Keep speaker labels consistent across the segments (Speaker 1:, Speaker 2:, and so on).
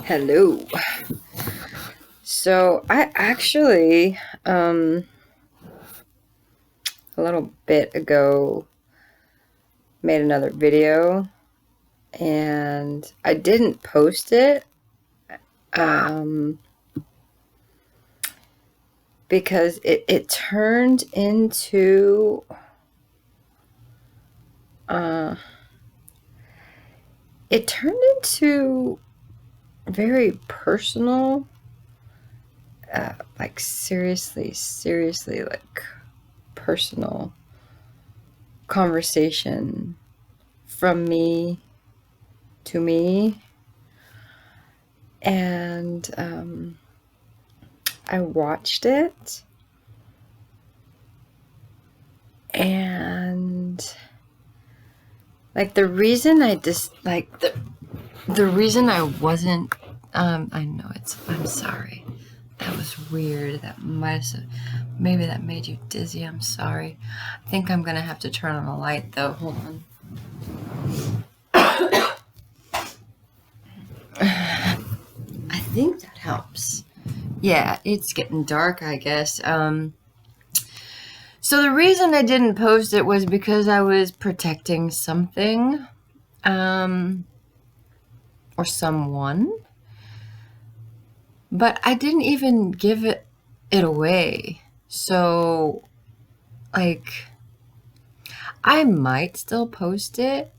Speaker 1: Hello. So I actually a little bit ago made another video and I didn't post it because it turned into very personal, like seriously like personal conversation from me to me. And I watched it, and like the reason I the reason I wasn't I know I'm sorry. That was weird. Maybe that made you dizzy. I'm sorry. I think I'm gonna have to turn on a light though. Hold on. I think that helps. Yeah, it's getting dark, I guess. So the reason I didn't post it was because I was protecting something, or someone, but I didn't even give it away. So, like, I might still post it,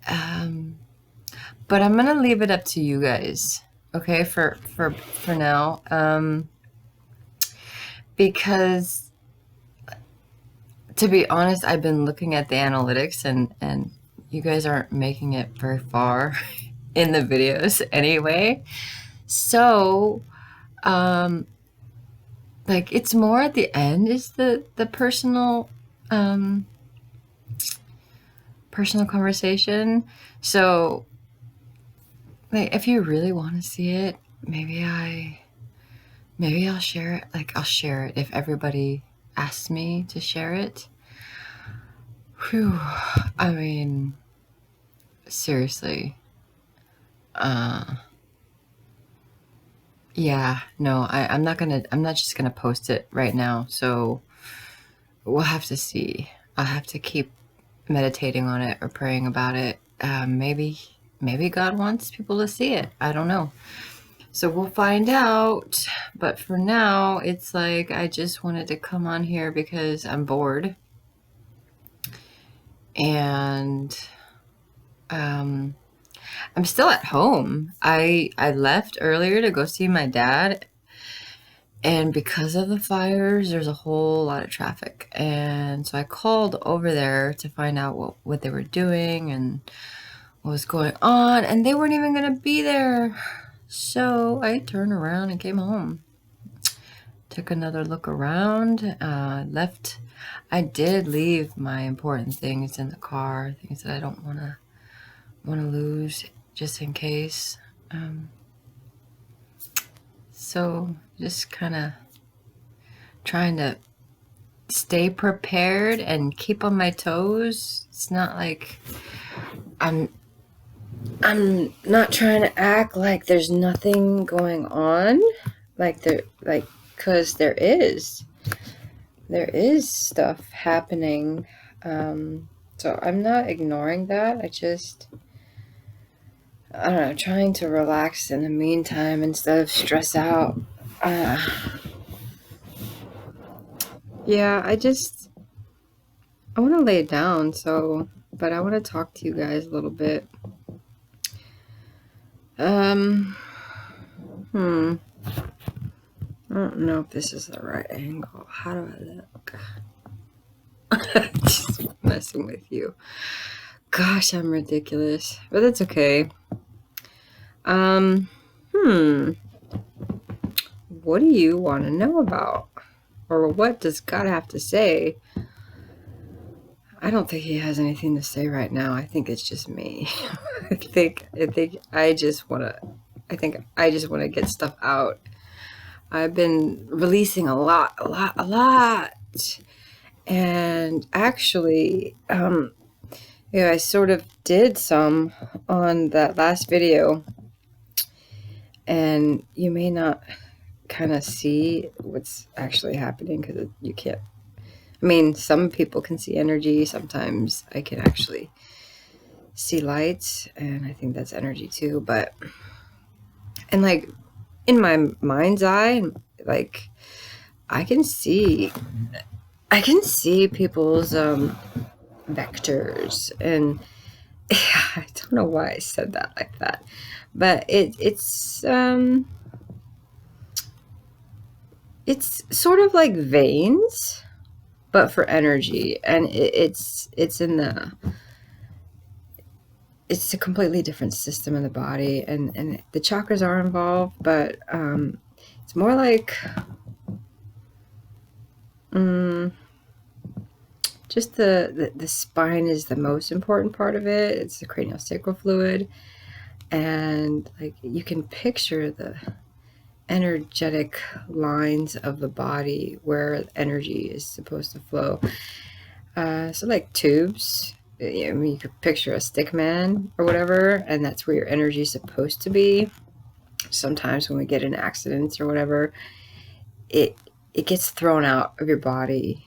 Speaker 1: but I'm gonna leave it up to you guys, okay? For now, because to be honest, I've been looking at the analytics, and you guys aren't making it very far in the videos anyway. So, like, it's more at the end is the personal personal conversation. So, like, if you really want to see it, maybe I'll share it. Like, I'll share it if everybody asks me to share it. Whew. I mean, seriously. Yeah, no, I'm not just gonna post it right now. So we'll have to see. I'll have to keep meditating on it or praying about it. Maybe God wants people to see it. I don't know. So we'll find out. But for now, it's like I just wanted to come on here because I'm bored. And I'm still at home. I left earlier to go see my dad, and because of the fires, there's a whole lot of traffic. And so I called over there to find out what they were doing and what was going on, and they weren't even going to be there. So I turned around and came home. Took another look around, left. I did leave my important things in the car, things that I don't want to lose just in case. So just kind of trying to stay prepared and keep on my toes. It's not like I'm not trying to act like there's nothing going on, because there is stuff happening. So I'm not ignoring that. I don't know, trying to relax in the meantime instead of stress out. Yeah, I want to lay it down, but I want to talk to you guys a little bit. I don't know if this is the right angle. How do I look? Just messing with you. Gosh, I'm ridiculous, but that's okay. What do you want to know about? Or what does God have to say? I don't think he has anything to say right now. I think it's just me. I think I just want to get stuff out. I've been releasing a lot. And actually, I sort of did some on that last video. And you may not kind of see what's actually happening because you can't. I mean, some people can see energy. Sometimes I can actually see lights, and I think that's energy too. But, and like in my mind's eye, like I can see people's vectors, and I don't know why I said that like that, but it's sort of like veins, but for energy, and it's a completely different system in the body, and the chakras are involved, but it's more like just the spine is the most important part of it. It's the craniosacral fluid, and like you can picture the energetic lines of the body where energy is supposed to flow. So like tubes, I mean, you could picture a stick man or whatever, and that's where your energy is supposed to be. Sometimes when we get in accidents or whatever, it gets thrown out of your body.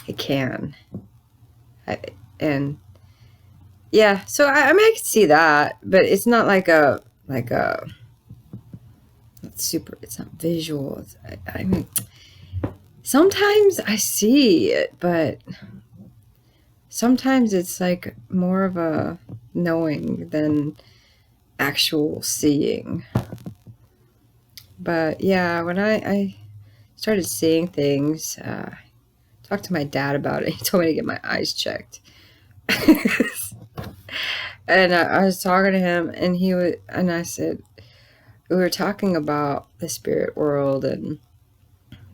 Speaker 1: It can. And yeah, so I mean, I can see that, but it's not like a it's not visual. I mean, sometimes I see it, but sometimes it's like more of a knowing than actual seeing. But yeah, when I started seeing things, talked to my dad about it. He told me to get my eyes checked. And I was talking to him, and I said, we were talking about the spirit world and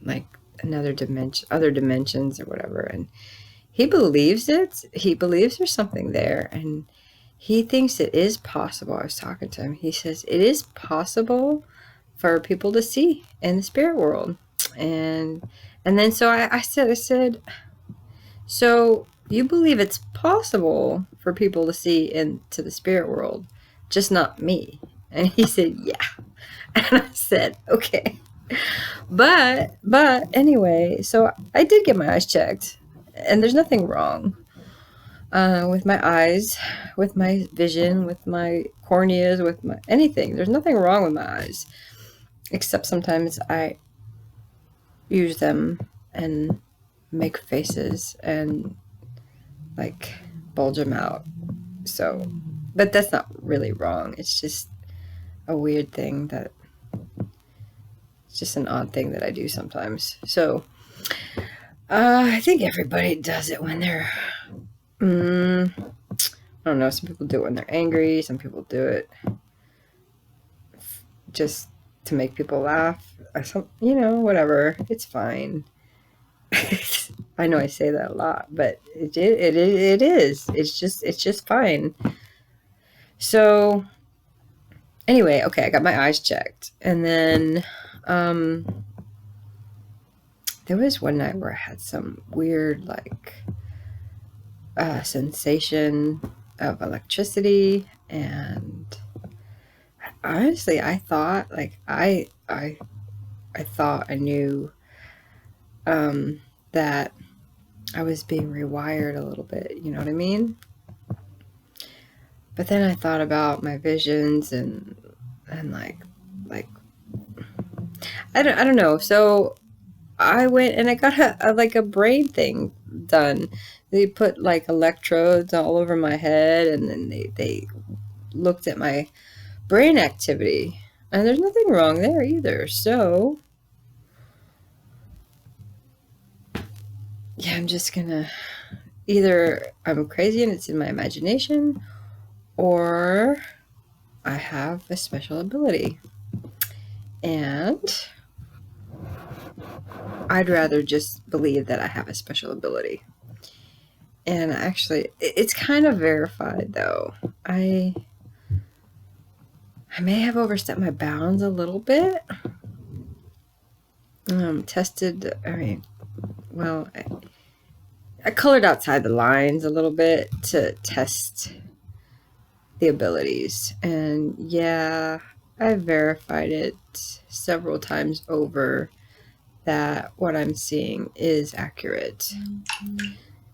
Speaker 1: like other dimensions or whatever. And he believes it. He believes there's something there, and he thinks it is possible. I was talking to him. He says it is possible for people to see in the spirit world. And then so I said, so you believe it's possible for people to see into the spirit world, just not me? And he said, yeah. And I said, okay. But anyway, so I did get my eyes checked, and there's nothing wrong with my eyes, with my vision, with my corneas, with my anything. There's nothing wrong with my eyes, except sometimes I use them and make faces and like bulge them out. So, but that's not really wrong. It's just a weird thing that it's just an odd thing that I do sometimes. So, I think everybody does it when they're, I don't know. Some people do it when they're angry. Some people do it just to make people laugh. Whatever. It's fine. I know I say that a lot, but it is. It's just fine. So anyway, okay, I got my eyes checked, and then there was one night where I had some weird sensation of electricity, and honestly, I thought I thought I knew that I was being rewired a little bit, you know what I mean? But then I thought about my visions and like I don't know. So I went and I got a brain thing done. They put like electrodes all over my head, and then they looked at my brain activity, and there's nothing wrong there either. So yeah, I'm just gonna, either I'm crazy and it's in my imagination, or I have a special ability. And I'd rather just believe that I have a special ability. And actually, it's kind of verified, though. I may have overstepped my bounds a little bit. Tested, I colored outside the lines a little bit to test the abilities. And yeah, I verified it several times over that what I'm seeing is accurate.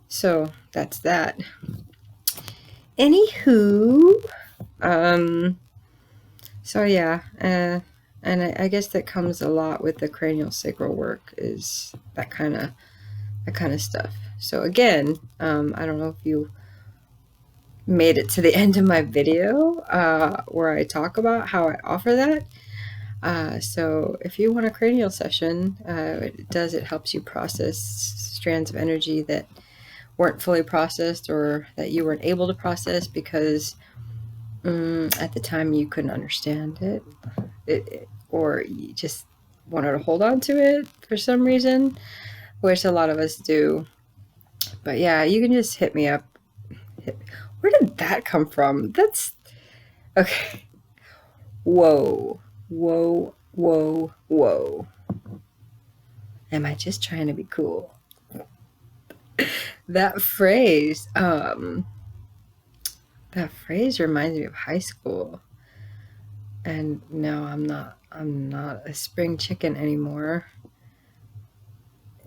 Speaker 1: So that's that. Anywho, so yeah, and I guess that comes a lot with the cranial sacral work, is that kind of stuff. So again, I don't know if you made it to the end of my video where I talk about how I offer that. So if you want a cranial session, it helps you process strands of energy that weren't fully processed, or that you weren't able to process because at the time you couldn't understand it, or you just wanted to hold on to it for some reason, which a lot of us do. But yeah, you can just hit me up. Where did that come from? That's okay. Whoa, whoa, whoa, whoa. Am I just trying to be cool? That phrase reminds me of high school. And no, I'm not a spring chicken anymore.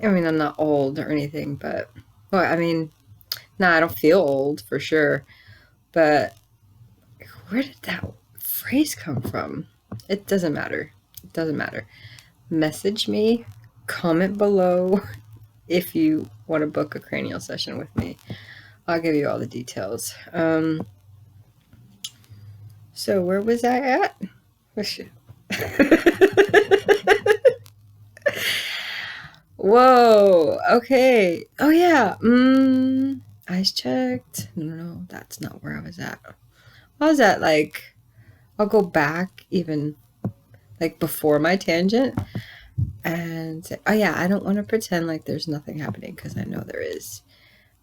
Speaker 1: I mean, I'm not old or anything, but well, I mean, no, I don't feel old for sure. But where did that phrase come from? It doesn't matter. It doesn't matter. Message me, comment below if you want to book a cranial session with me. I'll give you all the details. So where was I at? Whoa. Okay. Oh yeah. Eyes checked. No, that's not where I was at. I was at I'll go back even before my tangent and say, oh yeah, I don't want to pretend like there's nothing happening, because I know there is,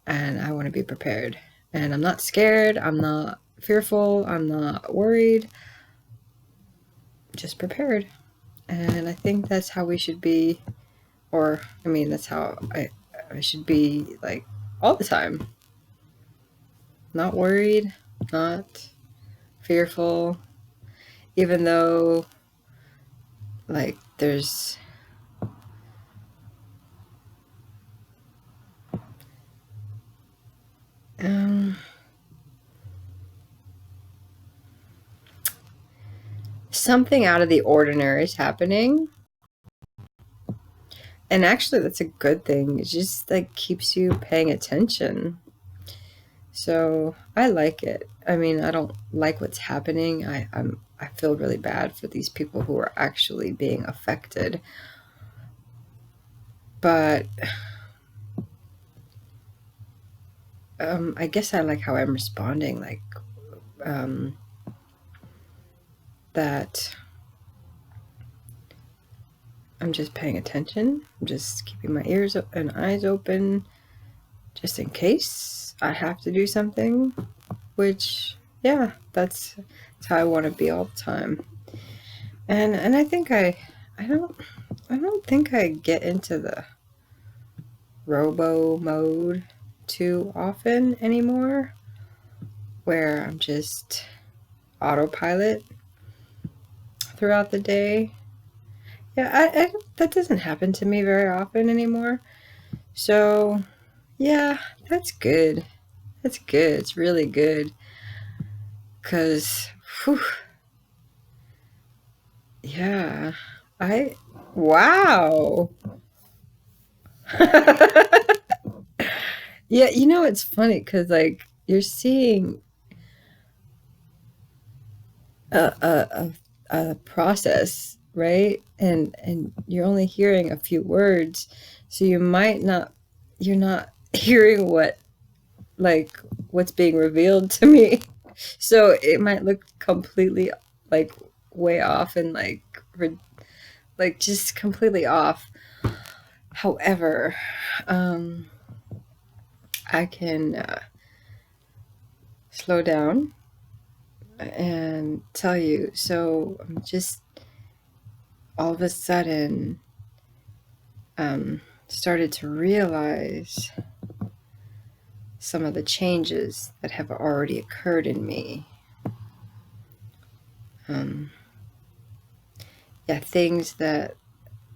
Speaker 1: and I want to be prepared. And I'm not scared. I'm not fearful. I'm not worried. Just prepared. And I think that's how we should be, or I mean, that's how I should be all the time. Not worried, not fearful, even though there's something out of the ordinary is happening. And actually, that's a good thing. It just keeps you paying attention. So I like it. I mean, I don't like what's happening. I feel really bad for these people who are actually being affected. But I guess I like how I'm responding, that I'm just paying attention. I'm just keeping my ears and eyes open just in case I have to do something, which, yeah, that's how I want to be all the time. And I think I don't think I get into the robo mode too often anymore, where I'm just autopilot throughout the day. Yeah, that doesn't happen to me very often anymore. So yeah, that's good. That's good. It's really good. Cause, yeah, wow. Yeah, it's funny because you're seeing a process, right? And you're only hearing a few words, so you're not hearing what's being revealed to me. So it might look completely way off and just completely off. However, I can slow down and tell you. So I'm just all of a sudden started to realize some of the changes that have already occurred in me. Yeah, things that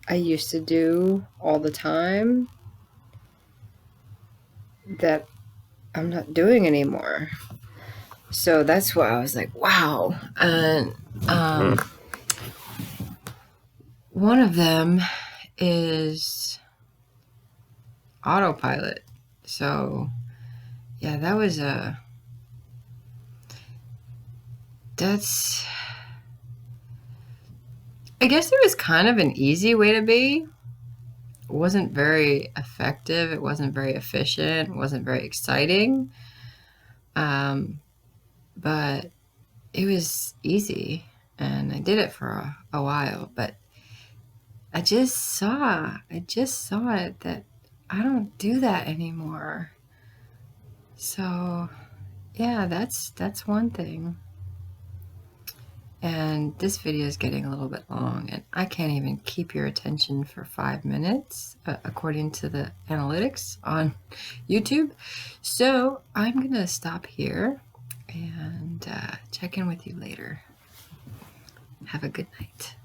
Speaker 1: I used to do all the time that I'm not doing anymore. So that's why I was like, wow. And one of them is autopilot. So yeah, that's, I guess it was kind of an easy way to be. It wasn't very effective. It wasn't very efficient. It wasn't very exciting. But it was easy, and I did it for a while. But I just saw it that I don't do that anymore. So yeah, that's one thing. And this video is getting a little bit long, and I can't even keep your attention for 5 minutes, according to the analytics on YouTube. So I'm going to stop here and check in with you later. Have a good night.